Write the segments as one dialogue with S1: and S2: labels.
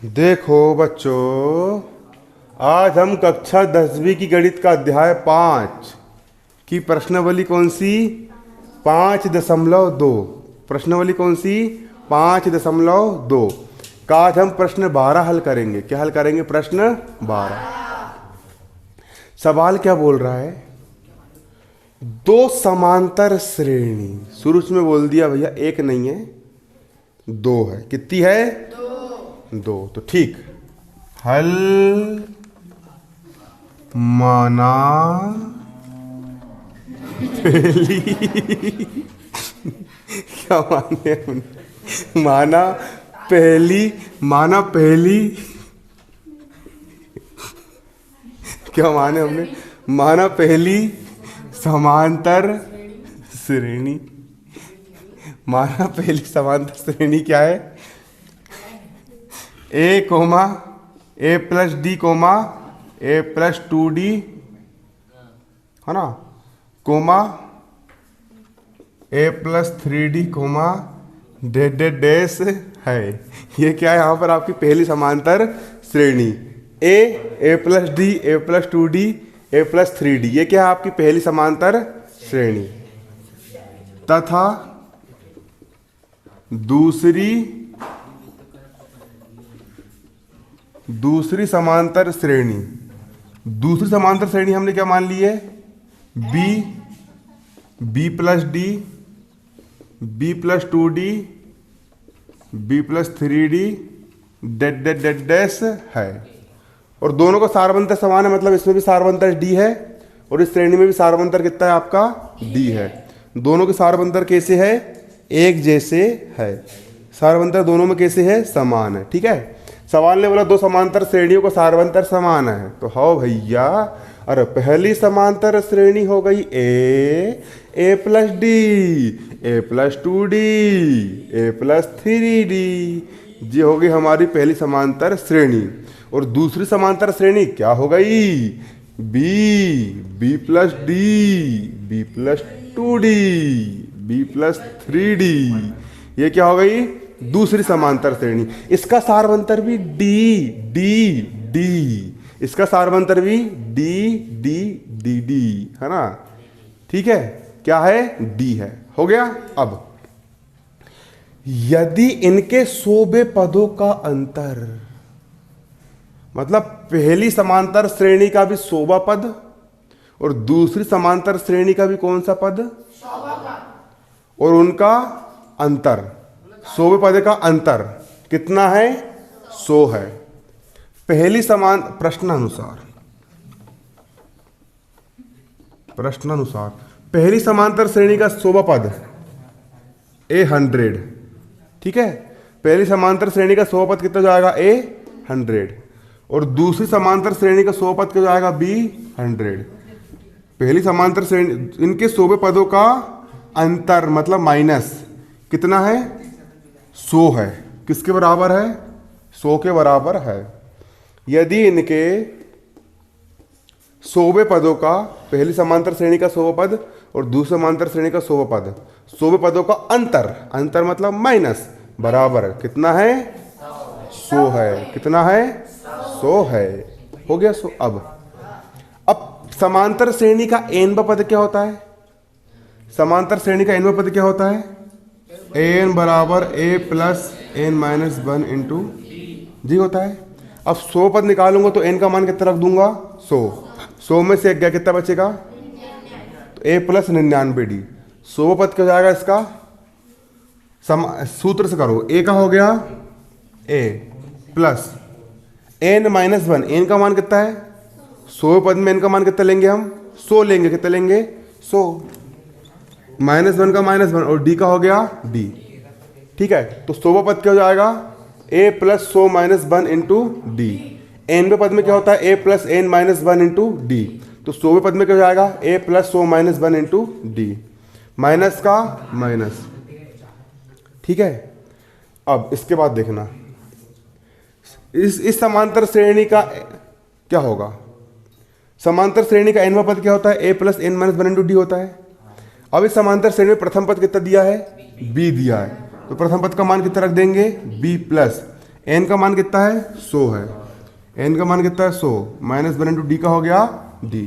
S1: देखो बच्चों, आज हम कक्षा 10वीं की गणित का अध्याय 5 की प्रश्नावली कौन सी 5.2। प्रश्नावली कौन सी 5.2 का आज हम प्रश्न 12 हल करेंगे। क्या हल करेंगे? प्रश्न 12। सवाल क्या बोल रहा है? दो समांतर श्रेणी, शुरू में बोल दिया भैया एक नहीं है दो है। कितनी है? दो। तो ठीक, हल माना पहली क्या माने हमने? माना पहली क्या माने हमने? माना पहली समांतर श्रेणी। माना पहली समांतर श्रेणी क्या है? ए कोमा ए प्लस डी कोमा ए प्लस 2d है ना, कोमा ए प्लस 3d कोमा डैश है। ये क्या है यहाँ पर? आपकी पहली समांतर श्रेणी। A plus d a plus 2d a plus 3d, ये क्या है? आपकी पहली समांतर श्रेणी। तथा दूसरी समांतर श्रेणी। दूसरी समांतर श्रेणी हमने क्या मान ली है? B plus D B plus 2d B plus 3d dash है। और दोनों का सारवंतर समान है, मतलब इसमें भी सारवंतर d है और इस श्रेणी में भी सारवंतर कितना है आपका? d है। दोनों के सारवंतर कैसे है? एक जैसे है। सारवंतर दोनों में कैसे है? समान है। ठीक है। सवाल ने बोला दो समांतर श्रेणियों का सारवंतर समान है, तो हाँ भैया। अरे पहली समांतर श्रेणी हो गई a plus d a plus 2d a plus 3d, ये हो गई हमारी पहली समांतर श्रेणी। और दूसरी समांतर श्रेणी क्या हो गई? B plus D B plus 2d B plus 3d, ये क्या हो गई? दूसरी समांतर श्रेणी। इसका सारवंतर भी डी, इसका सारवंतर भी डी है ना। ठीक है, क्या है? डी है। हो गया। अब यदि इनके शोभे पदों का अंतर, मतलब पहली समांतर श्रेणी का भी शोभा पद और दूसरी समांतर श्रेणी का भी कौन सा पद? और उनका अंतर, शोभे पद का अंतर कितना है? 100 है। पहली समान प्रश्नानुसार पहली समांतर श्रेणी का शोभा पद 100। ठीक है, पहली समांतर श्रेणी का शोभा पद कितना जाएगा? 100। और दूसरी समांतर श्रेणी का शोभा पद क्या जाएगा? 100। पहली समांतर श्रेणी, इनके शोभे पदों का अंतर मतलब माइनस कितना है? 100 है। किसके बराबर है? 100 के बराबर है। यदि इनके शोभे पदों का, पहली समांतर श्रेणी का शोभा पद और दूसरी समांतर श्रेणी का शोभा पद, शोभे पदों का अंतर मतलब माइनस बराबर कितना है? 100 है। कितना है? 100 है। हो गया 100। अब समांतर श्रेणी का n पद क्या होता है? समांतर श्रेणी का n पद क्या होता है? an बराबर a plus n minus 1 into g होता है। अब 100 पद निकालूंगा तो n का मान कितना रख दूंगा? 100 में से एक गया, कितना बचेगा? तो a प्लस 99d। 100 पद क्या जाएगा इसका? सूत्र से करो। a का हो गया a plus n minus 1। n का मान कितना है? 100 पद में n का मान कितना लेंगे हम? 100 लेंगे। कितना लेंगे? 100। -1 का -1 और d का हो गया d। ठीक है, तो 100 पद क्या हो जाएगा? a plus 100 minus 1 into D. 90 पद में क्या होता है? a plus n minus 1 into d. तो 100 पद में क्या हो जाएगा? a plus 100 minus 1 into D. Minus का माइनस। ठीक है। अब इसके बाद देखना, इस समांतर श्रेणी का क्या होगा? समांतर श्रेणी का n पद क्या होता है? a plus n minus 1 into D होता है। अब इस समांतर श्रेणी में प्रथम पद कितना दिया है? b दिया है, तो प्रथम पद का मान कितना रख देंगे? b प्लस एन का मान कितना है 100 है, एन का मान कितना है 100 माइनस 1 इंटू डी का हो गया डी,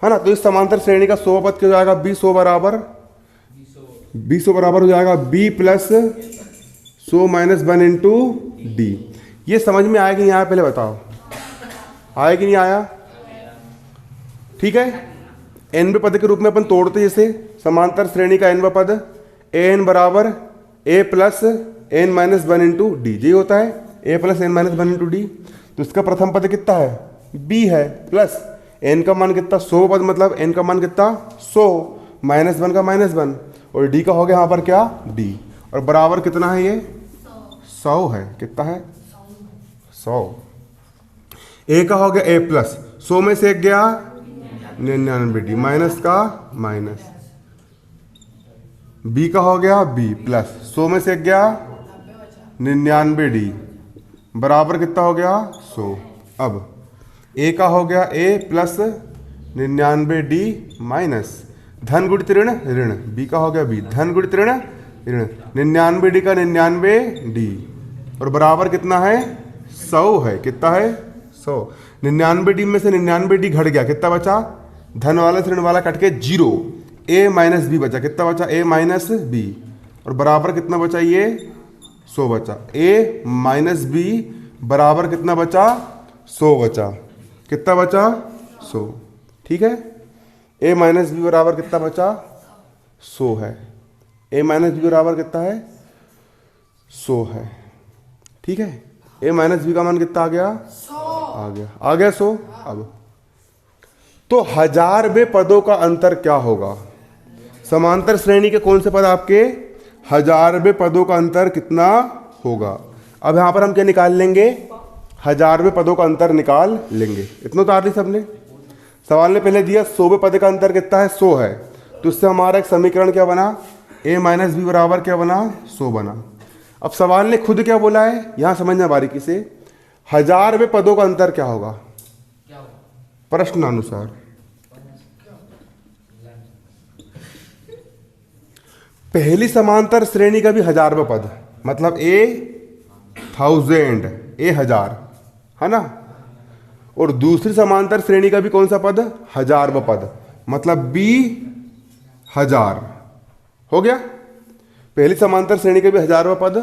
S1: है ना। तो इस समांतर श्रेणी का 100 पद क्या हो जाएगा, बी 100 बराबर हो जाएगा B plus 100 minus 1 into D. ये समझ में आया कि नहीं आया, पहले बताओ, आया कि नहीं आया? ठीक है। एन पद के रूप में अपन तोड़ते जैसे समांतर श्रेणी का एन पद ए एन बराबर a plus n minus 1 into d, यही होता है a plus n minus 1 into d. तो इसका प्रथम पद कितना है, बी है, प्लस एन का मान कितना 100 पद मतलब एन का मान कितना 100 माइनस 1 का माइनस 1 और डी का हो गया यहाँ पर क्या डी, और बराबर कितना है ये 100 है, कितना है 100। ए का हो गया ए प्लस 100 में से एक गया 99 डी माइनस का माइनस, बी का हो गया बी प्लस 100 में से एक गया 99 डी बराबर कितना हो गया 100। अब ए का हो गया ए प्लस 99 डी माइनस धन गुणित ऋण ऋण, बी का हो गया बी धन गुणित ऋण ऋण 99 डी का 99 डी और बराबर कितना है 100 है, कितना है 100। 99 डी में से 99 डी घट गया, कितना बचा, धन वाला से ऋण वाला कट के 0, ए माइनस बी बचा, कितना बचा ए माइनस बी और बराबर कितना बचा ये 100 बचा, ए माइनस बी बराबर कितना बचा 100 बचा, कितना बचा 100। ठीक है, ए माइनस बी बराबर कितना बचा 100 है, ए माइनस बी बराबर कितना है 100 है। ठीक है, ए माइनस बी का मान कितना आ गया 100 आ गया 100। अब तो 1000वें पदों का अंतर क्या होगा, समांतर श्रेणी के कौन से पद आपके 1000वें पदों का अंतर कितना होगा। अब यहां पर हम क्या निकाल लेंगे, 1000वें पदों का अंतर निकाल लेंगे। इतना उतार ली सबने, सवाल ने पहले दिया 100वें पद का अंतर कितना है 100 है, तो इससे हमारा एक समीकरण क्या बना, ए माइनस बी बराबर क्या बना 100 बना। अब सवाल ने खुद क्या बोला है यहां समझना बारीकी से, 1000वें पदों का अंतर क्या होगा प्रश्न अनुसार। पहली समांतर श्रेणी का भी 1000वां पद मतलब ए 1000 ए 1000 है ना, और दूसरी समांतर श्रेणी का भी कौन सा पद 1000वां पद मतलब बी 1000 हो गया। पहली समांतर श्रेणी का भी 1000वां पद,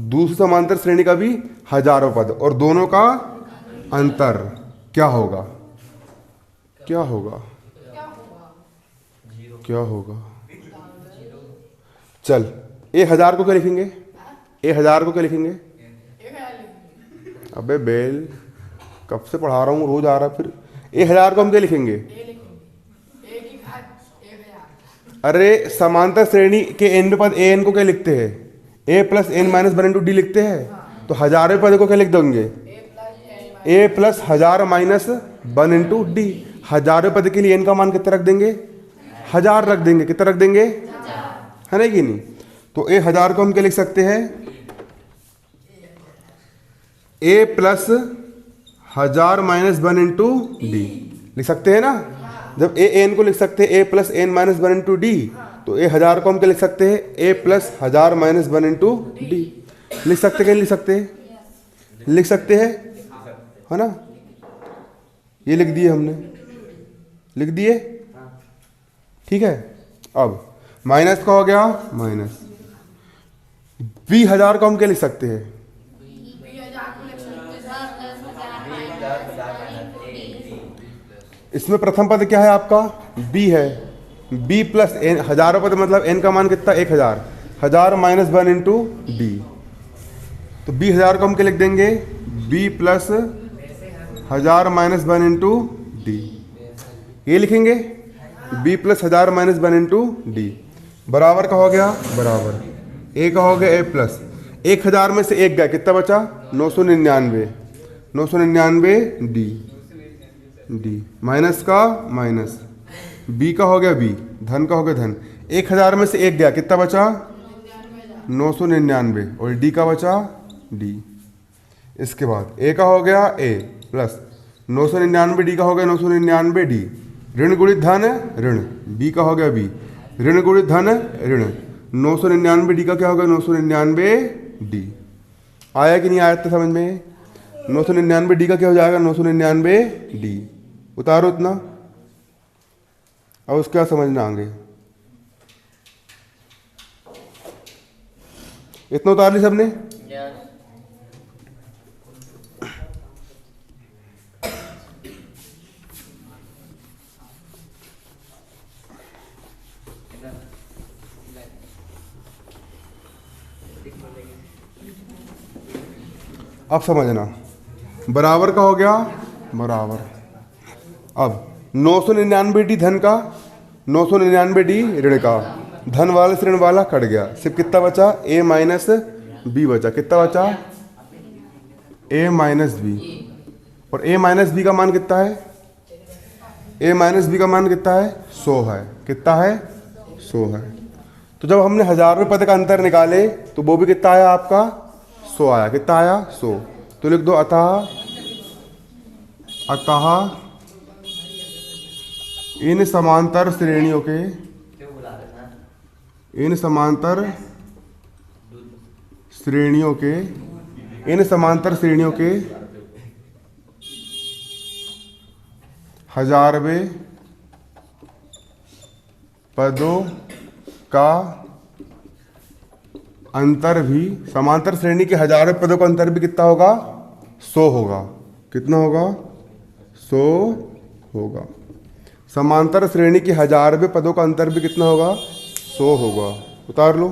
S1: दूसरी समांतर श्रेणी का भी 1000वां पद, और दोनों का अंतर क्या होगा, क्या होगा क्या होगा। चल ए 1000 को क्या लिखेंगे, ए 1000 को क्या लिखेंगे, अबे बेल कब से पढ़ा रहा हूँ रोज आ रहा, फिर ए 1000 को हम क्या लिखेंगे, अरे समांतर श्रेणी के एन पद ए एन को क्या लिखते हैं a plus n minus 1 into d लिखते हैं, तो 1000वें पद को क्या लिख देंगे a plus 1000 minus 1 into d. 1000वें पद के लिए एन का मान कितना रख देंगे 1000 रख देंगे, कितना रख देंगे है ना कि नहीं। तो ए 1000 को हम क्या लिख सकते हैं a plus 1000 minus 1 into d लिख सकते हैं ना। जब ए एन को लिख सकते हैं a plus n minus 1 into d, तो ए 1000 को हम क्या लिख सकते हैं a plus 1000 minus 1 into d लिख सकते हैं, लिख सकते हैं, लिख सकते हैं है ना। ये लिख दिए हमने, लिख दिए ठीक है। अब माइनस का हो गया माइनस, बी 1000 को हम क्या लिख सकते हैं इसमें प्रथम पद क्या है आपका b है, b प्लस एन 1000 पद मतलब n का मान कितना 1000, 1000 माइनस 1 इंटू डी, तो b 1000 को हम क्या लिख देंगे b plus 1000 minus 1 into D, ये लिखेंगे b plus 1000 minus 1 into D बराबर का हो गया बराबर a का हो गया a प्लस 1000 में से एक गया, कितना बचा 999 999 डी माइनस का माइनस, बी का हो गया बी धन का हो गया धन, 1000 में से एक गया, कितना बचा 999 और डी का बचा डी। इसके बाद ए का हो गया ए प्लस 999 डी का हो गया 999 डी, ऋण गुणित धन ऋण, बी का हो गया बी ऋण गुणित धन ऋण, 999 डी का क्या हो गया 999 डी। आया कि नहीं आया तो समझ में? 999D का क्या हो जाएगा? 999D। उतारो इतना। अब उसके बाद समझना आगे। इतना उतार ली सबने? अब समझना, बराबर का हो गया बराबर। अब 999D धन का, 999D ऋण का, धन वाला से ऋण वाला कट गया, सिर्फ कितना बचा? A माइनस B बचा। कितना बचा? A minus B। और A माइनस B का मान कितना है? A माइनस B का मान कितना है? 100 है। कितना है? 100 है। तो जब हमने 1000 रुपये पद का अंतर निकाले तो वो भी कितना आया आपका? 100 आया। कितना आया? 100। तो लिख दो अतः इन समांतर श्रेणियों के, इन समांतर श्रेणियों के, इन समांतर श्रेणियों के 1000वें पदों का अंतर भी, समांतर श्रेणी के 1000वें पदों का अंतर भी कितना होगा? 100 होगा। कितना होगा? 100 होगा। समांतर श्रेणी के 1000वें पदों का अंतर भी कितना होगा? 100 होगा। उतार लो।